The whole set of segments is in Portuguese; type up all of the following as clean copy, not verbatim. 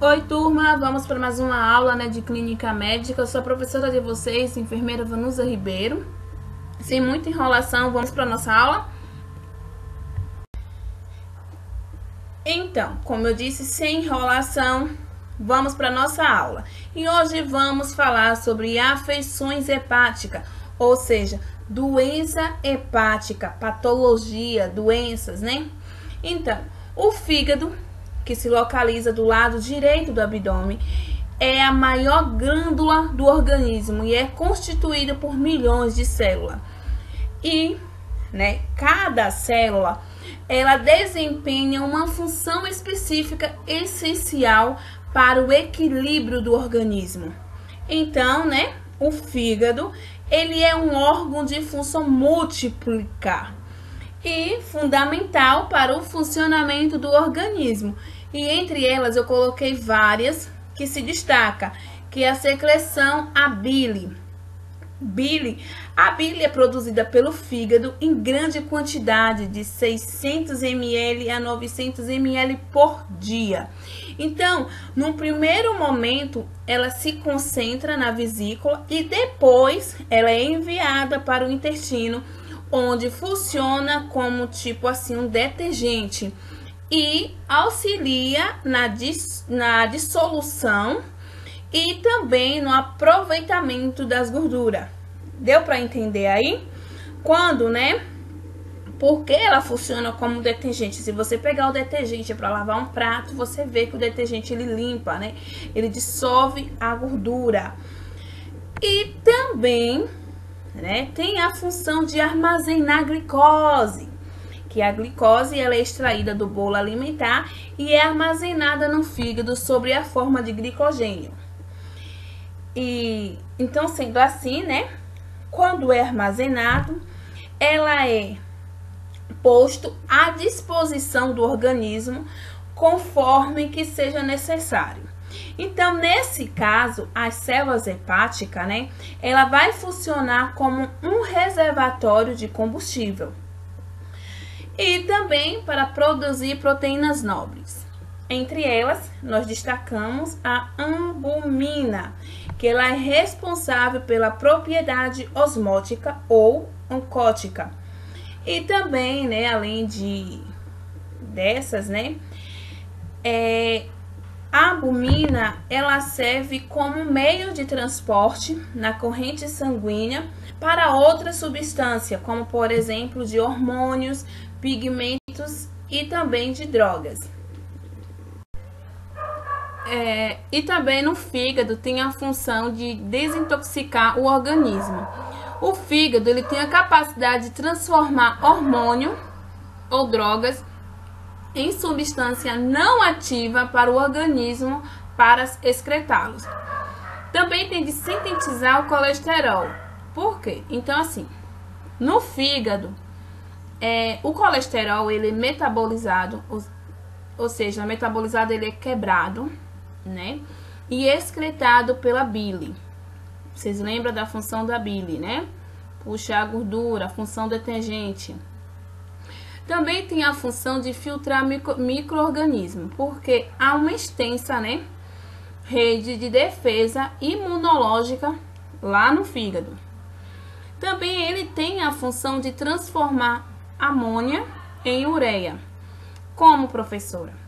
Oi, turma, vamos para mais uma aula, de clínica médica. Eu sou a professora de vocês, enfermeira Vanusa Ribeiro. Sem muita enrolação, vamos para nossa aula? Então, como eu disse, sem enrolação, vamos para nossa aula. E hoje vamos falar sobre afecções hepáticas, ou seja, doença hepática, patologia, doenças, Então, o fígado, que se localiza do lado direito do abdômen, é a maior glândula do organismo e é constituída por milhões de células. E, cada célula, ela desempenha uma função específica essencial para o equilíbrio do organismo. Então, o fígado, ele é um órgão de função múltipla e fundamental para o funcionamento do organismo. E entre elas eu coloquei várias que se destaca, que é a secreção a bile. A bile é produzida pelo fígado em grande quantidade, de 600 ml a 900 ml por dia. Então, no primeiro momento, ela se concentra na vesícula e depois ela é enviada para o intestino, onde funciona como um detergente e auxilia na dissolução e também no aproveitamento das gorduras. Deu para entender aí? Quando, Por que ela funciona como detergente? Se você pegar o detergente para lavar um prato, você vê que o detergente ele limpa, Ele dissolve a gordura. E também tem a função de armazenar glicose, que a glicose ela é extraída do bolo alimentar e é armazenada no fígado sob a forma de glicogênio. E então, sendo assim, quando é armazenado, ela é posto à disposição do organismo conforme que seja necessário. Então, nesse caso, as células hepáticas, ela vai funcionar como um reservatório de combustível e também para produzir proteínas nobres. Entre elas, nós destacamos a albumina, que ela é responsável pela propriedade osmótica ou oncótica. E também, além dessas, a albumina, ela serve como meio de transporte na corrente sanguínea para outras substâncias, como por exemplo de hormônios, pigmentos e também de drogas. E também no fígado tem a função de desintoxicar o organismo. O fígado ele tem a capacidade de transformar hormônio ou drogas em substância não ativa para o organismo para excretá-los. Também tem de sintetizar o colesterol. Por quê? Então, assim, no fígado, o colesterol ele é metabolizado, ou seja, metabolizado ele é quebrado, e excretado pela bile. Vocês lembram da função da bile, Puxar a gordura, a função detergente. Também tem a função de filtrar micro-organismos, porque há uma extensa, rede de defesa imunológica lá no fígado. Também ele tem a função de transformar amônia em ureia. Como, professora?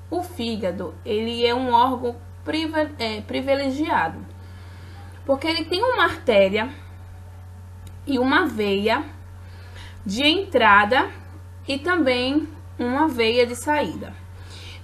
O fígado, ele é um órgão privilegiado, porque ele tem uma artéria e uma veia de entrada e também uma veia de saída.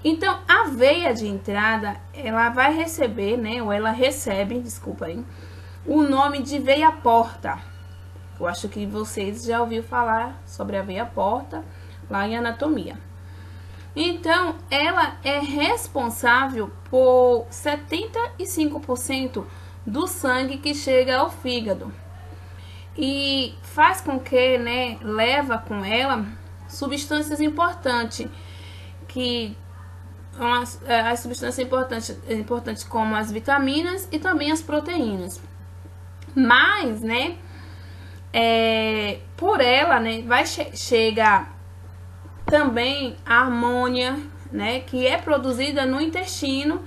Então, a veia de entrada, ela vai receber, ou ela recebe, o nome de veia porta. Eu acho que vocês já ouviram falar sobre a veia porta lá em anatomia. Então, ela é responsável por 75% do sangue que chega ao fígado. E faz com que, leva com ela substâncias importantes, que as substâncias importantes como as vitaminas e também as proteínas. Mas, por ela, chega também a amônia, que é produzida no intestino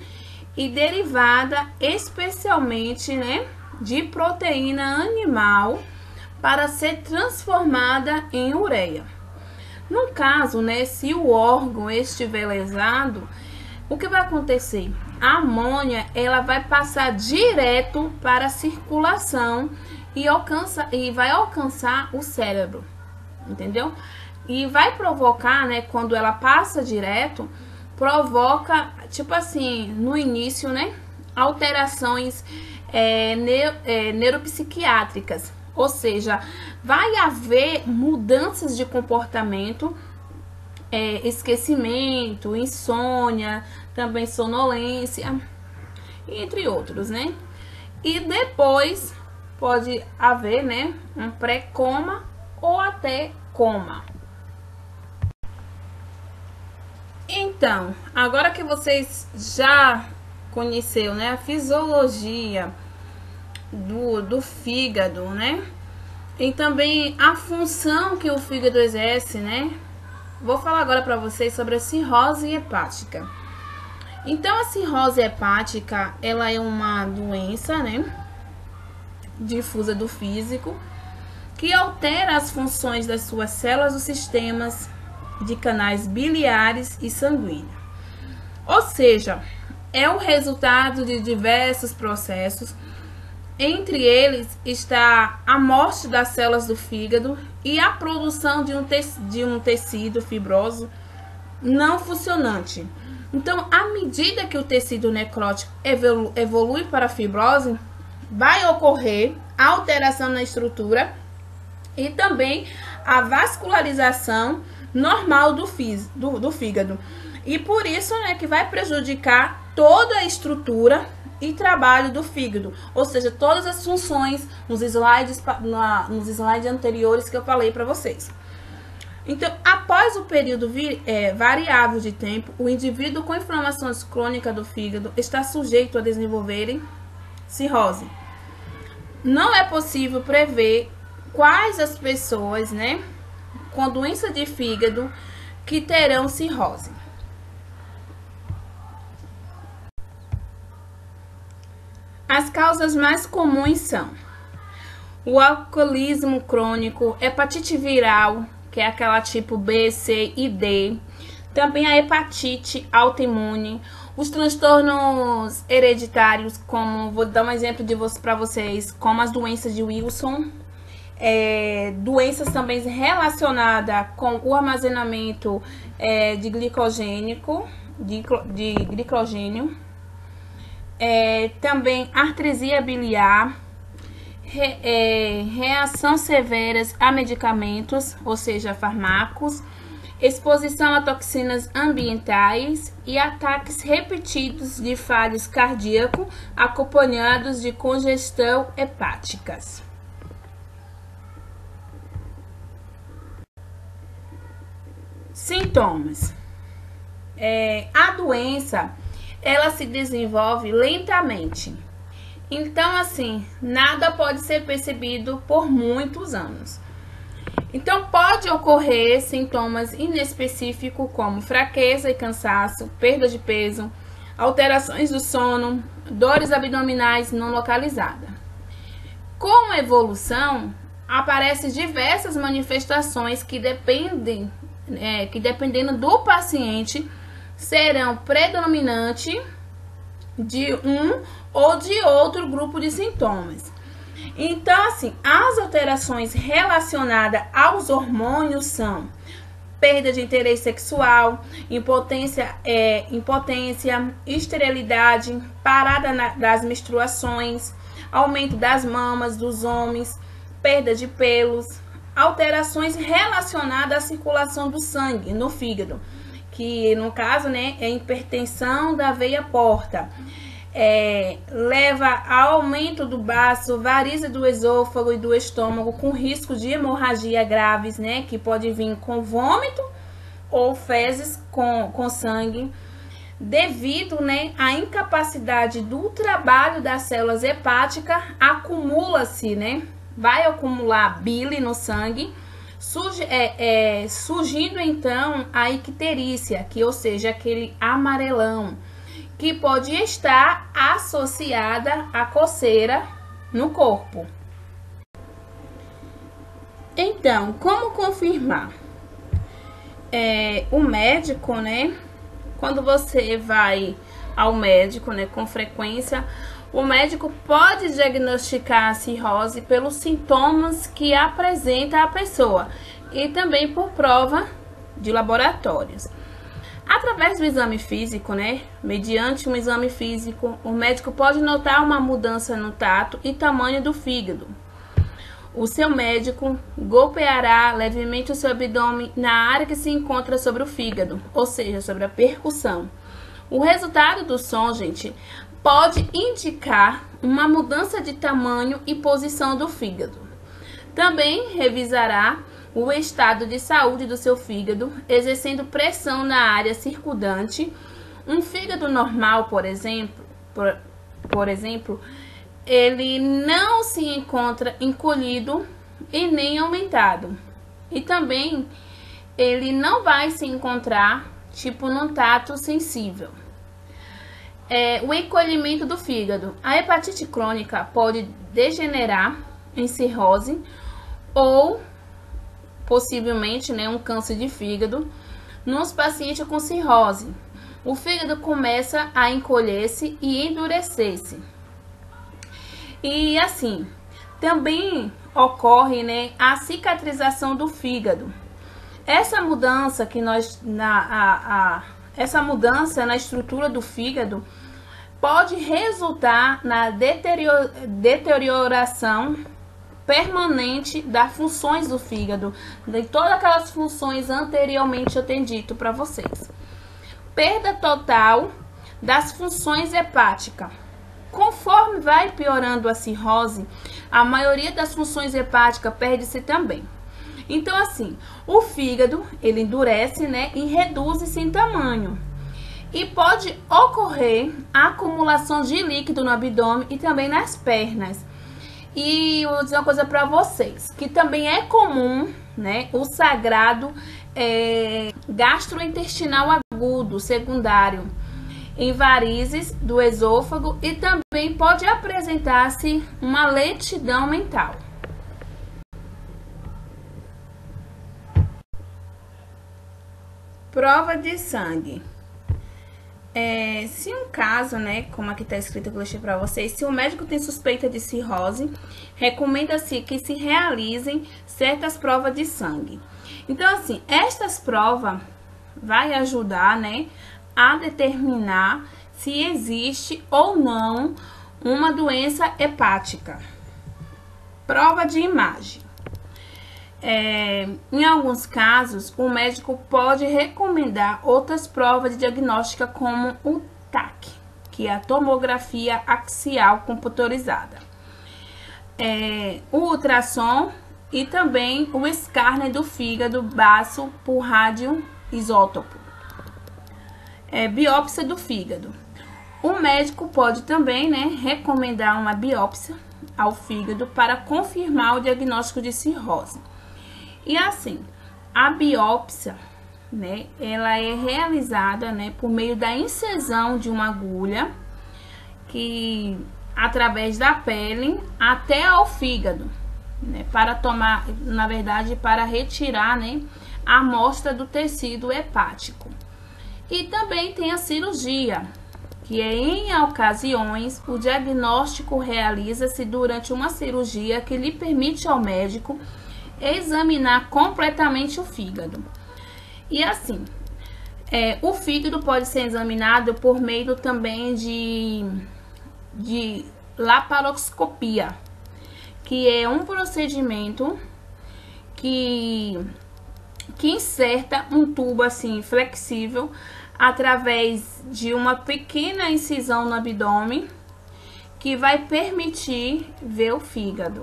e derivada especialmente, né, de proteína animal para ser transformada em ureia. No caso, né, se o órgão estiver lesado, o que vai acontecer? A amônia, ela vai passar direto para a circulação e vai alcançar o cérebro, entendeu? E vai provocar, né, quando ela passa direto, provoca, tipo assim, no início, né, alterações neuropsiquiátricas, ou seja, vai haver mudanças de comportamento, esquecimento, insônia, também sonolência, entre outros, né? E depois pode haver, né, um pré-coma ou até coma. Então, agora que vocês já conheceram, né, a fisiologia do fígado, né, e também a função que o fígado exerce, né, vou falar agora para vocês sobre a cirrose hepática. Então, a cirrose hepática, ela é uma doença, né, difusa do físico, que altera as funções das suas células dos sistemas de canais biliares e sanguíneos. Ou seja, é o resultado de diversos processos. Entre eles está a morte das células do fígado e a produção de um tecido fibroso não funcionante. Então, à medida que o tecido necrótico evolui para a fibrose, vai ocorrer alteração na estrutura e também a vascularização normal do fígado. E por isso, né, que vai prejudicar toda a estrutura e trabalho do fígado, ou seja, todas as funções nos slides anteriores que eu falei para vocês. Então, após o período variável de tempo, o indivíduo com inflamações crônicas do fígado está sujeito a desenvolverem cirrose. Não é possível prever quais as pessoas, né, com doença de fígado que terão cirrose. As causas mais comuns são o alcoolismo crônico, hepatite viral, que é aquela tipo B, C e D, também a hepatite autoimune, os transtornos hereditários, como, vou dar um exemplo para vocês, como as doenças de Wilson, doenças também relacionadas com o armazenamento de glicogênio, também artrisia biliar, reações severas a medicamentos, ou seja, fármacos, exposição a toxinas ambientais e ataques repetidos de falhos cardíacos acompanhados de congestão hepáticas. Sintomas. A doença, ela se desenvolve lentamente. Então, assim, nada pode ser percebido por muitos anos. Então, pode ocorrer sintomas inespecíficos como fraqueza e cansaço, perda de peso, alterações do sono, dores abdominais não localizadas. Com a evolução, aparecem diversas manifestações que dependendo do paciente, serão predominantes de um ou de outro grupo de sintomas. Então, assim, as alterações relacionadas aos hormônios são perda de interesse sexual, impotência, esterilidade, parada das menstruações, aumento das mamas dos homens, perda de pelos, alterações relacionadas à circulação do sangue no fígado, que no caso, né, é hipertensão da veia porta, leva ao aumento do baço, varize do esôfago e do estômago, com risco de hemorragia graves, né, que pode vir com vômito ou fezes com sangue, devido, né, à incapacidade do trabalho das células hepáticas, acumula-se, né, vai acumular bile no sangue, surgindo então a icterícia, que ou seja, aquele amarelão, que pode estar associada à coceira no corpo. Então, como confirmar? O médico, né? Quando você vai ao médico, né, com frequência, o médico pode diagnosticar a cirrose pelos sintomas que apresenta a pessoa e também por prova de laboratórios. Através do exame físico, né, mediante um exame físico, o médico pode notar uma mudança no tato e tamanho do fígado. O seu médico golpeará levemente o seu abdômen na área que se encontra sobre o fígado, ou seja, sobre a percussão. O resultado do som, gente, pode indicar uma mudança de tamanho e posição do fígado. Também revisará o estado de saúde do seu fígado, exercendo pressão na área circundante. Um fígado normal, por exemplo, ele não se encontra encolhido e nem aumentado. E também ele não vai se encontrar tipo num tato sensível. O encolhimento do fígado. A hepatite crônica pode degenerar em cirrose ou possivelmente, né, um câncer de fígado nos pacientes com cirrose. O fígado começa a encolher-se e endurecer-se. E assim, também ocorre, né, a cicatrização do fígado. Essa mudança essa mudança na estrutura do fígado pode resultar na deterioração permanente das funções do fígado, de todas aquelas funções anteriormente eu tenho dito para vocês. Perda total das funções hepáticas. Conforme vai piorando a cirrose, a maioria das funções hepáticas perde-se também. Então, assim, o fígado, ele endurece, né, e reduz-se em tamanho. E pode ocorrer a acumulação de líquido no abdômen e também nas pernas. E eu vou dizer uma coisa para vocês, que também é comum, né, o sagrado gastrointestinal agudo, secundário, em varizes do esôfago e também pode apresentar-se uma lentidão mental. Prova de sangue. Se um caso, né, como aqui está escrito que eu deixei para vocês, se o médico tem suspeita de cirrose, recomenda-se que se realizem certas provas de sangue. Então, assim, estas provas vai ajudar, né, a determinar se existe ou não uma doença hepática. Prova de imagem. Em alguns casos, o médico pode recomendar outras provas de diagnóstica como o TAC, que é a tomografia axial computorizada, o ultrassom e também o scanner do fígado baço por radioisótopo, biópsia do fígado. O médico pode também, né, recomendar uma biópsia ao fígado para confirmar o diagnóstico de cirrose. E assim, a biópsia, né, ela é realizada, né, por meio da incisão de uma agulha que através da pele até ao fígado, né, para tomar, na verdade, para retirar, né, a amostra do tecido hepático. E também tem a cirurgia, que em ocasiões o diagnóstico realiza-se durante uma cirurgia que lhe permite ao médico examinar completamente o fígado. E assim, o fígado pode ser examinado por meio também de laparoscopia, que é um procedimento que inserta um tubo assim flexível através de uma pequena incisão no abdômen que vai permitir ver o fígado.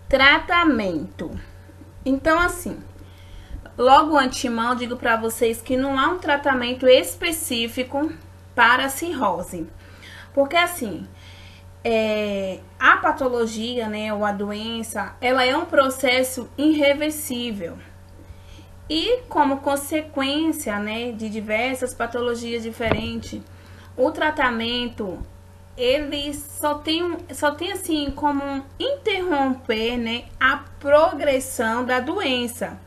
Tratamento. Então, assim, logo antemão, digo para vocês que não há um tratamento específico para a cirrose. Porque, assim, a patologia, né, ou a doença, ela é um processo irreversível. E como consequência, né, de diversas patologias diferentes, o tratamento ele só tem assim como interromper, né, a progressão da doença,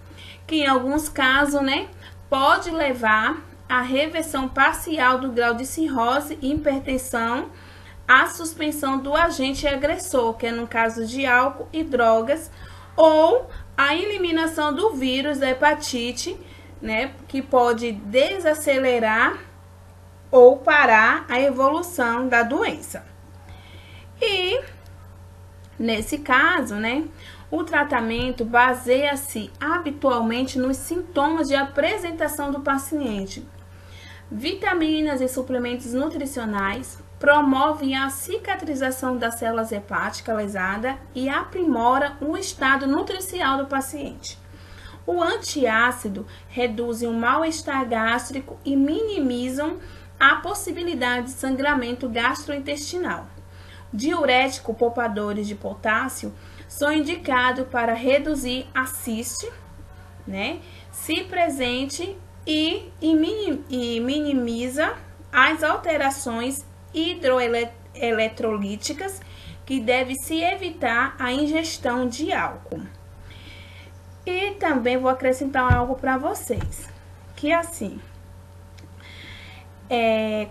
que em alguns casos, né, pode levar à reversão parcial do grau de cirrose e hipertensão, à suspensão do agente agressor, que é no caso de álcool e drogas, ou a eliminação do vírus da hepatite, né, que pode desacelerar ou parar a evolução da doença. E nesse caso, né, o tratamento baseia-se habitualmente nos sintomas de apresentação do paciente. Vitaminas e suplementos nutricionais promovem a cicatrização das células hepáticas lesadas e aprimora o estado nutricional do paciente. O antiácido reduz o mal-estar gástrico e minimizam a possibilidade de sangramento gastrointestinal. Diurético poupadores de potássio são indicados para reduzir a ciste, né, se presente e minimiza as alterações hidroeletrolíticas que deve se evitar a ingestão de álcool. E também vou acrescentar algo para vocês, que assim,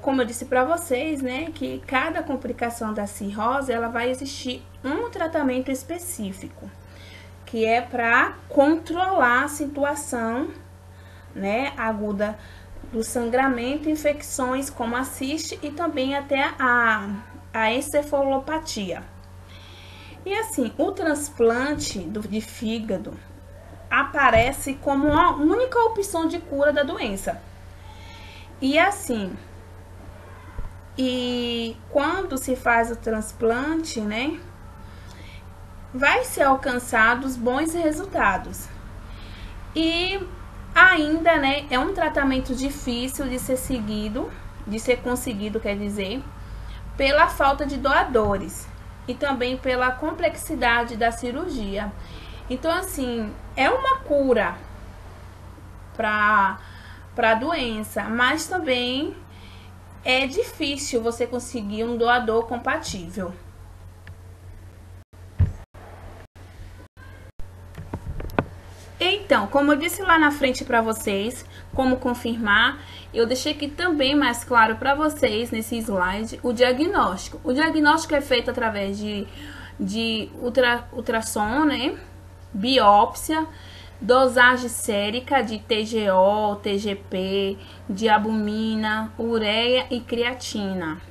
como eu disse para vocês, né, que cada complicação da cirrose, ela vai existir um tratamento específico, que é para controlar a situação, né, aguda do sangramento, infecções como a ciste e também até a encefalopatia. E assim, o transplante de fígado aparece como a única opção de cura da doença. E assim, quando se faz o transplante, né, vai ser alcançados bons resultados. E ainda, né, é um tratamento difícil de ser conseguido, quer dizer, pela falta de doadores e também pela complexidade da cirurgia. Então, assim, é uma cura para a doença, mas também é difícil você conseguir um doador compatível. Então, como eu disse lá na frente para vocês, como confirmar, eu deixei aqui também mais claro para vocês nesse slide o diagnóstico. O diagnóstico é feito através de ultrassom, né, biópsia, dosagem sérica de TGO, TGP, de albumina, ureia e creatina.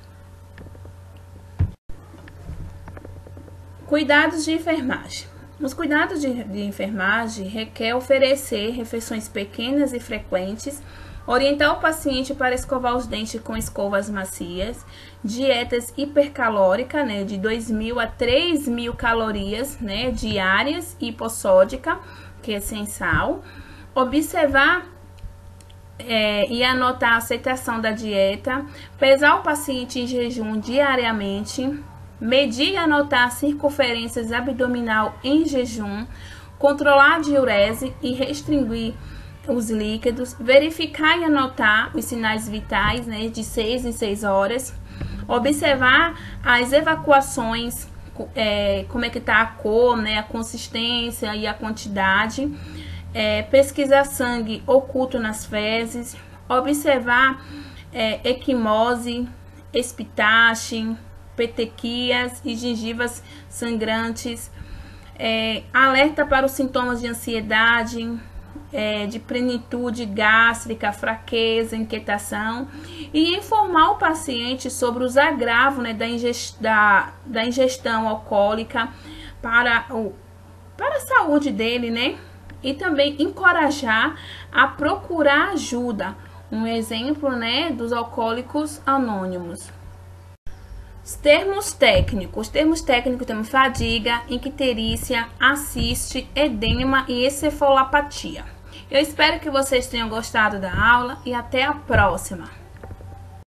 Cuidados de enfermagem. Os cuidados de enfermagem requer oferecer refeições pequenas e frequentes, orientar o paciente para escovar os dentes com escovas macias, dietas hipercalóricas, né, de 2.000 a 3.000 calorias, né, diárias, hipossódica, que é sem sal, observar e anotar a aceitação da dieta, pesar o paciente em jejum diariamente, medir e anotar circunferências abdominal em jejum, controlar a diurese e restringir os líquidos, verificar e anotar os sinais vitais, né, de 6 em 6 horas, observar as evacuações, como é que tá a cor, né, a consistência e a quantidade, pesquisar sangue oculto nas fezes, observar equimose, espistaxe, petequias e gengivas sangrantes, alerta para os sintomas de ansiedade, de plenitude gástrica, fraqueza, inquietação, e informar o paciente sobre os agravos, né, da ingestão alcoólica para a saúde dele, né? E também encorajar a procurar ajuda. Um exemplo, né, dos alcoólicos anônimos. Os termos técnicos. Os termos técnicos temos fadiga, icterícia, ascite, edema e encefalopatia. Eu espero que vocês tenham gostado da aula e até a próxima.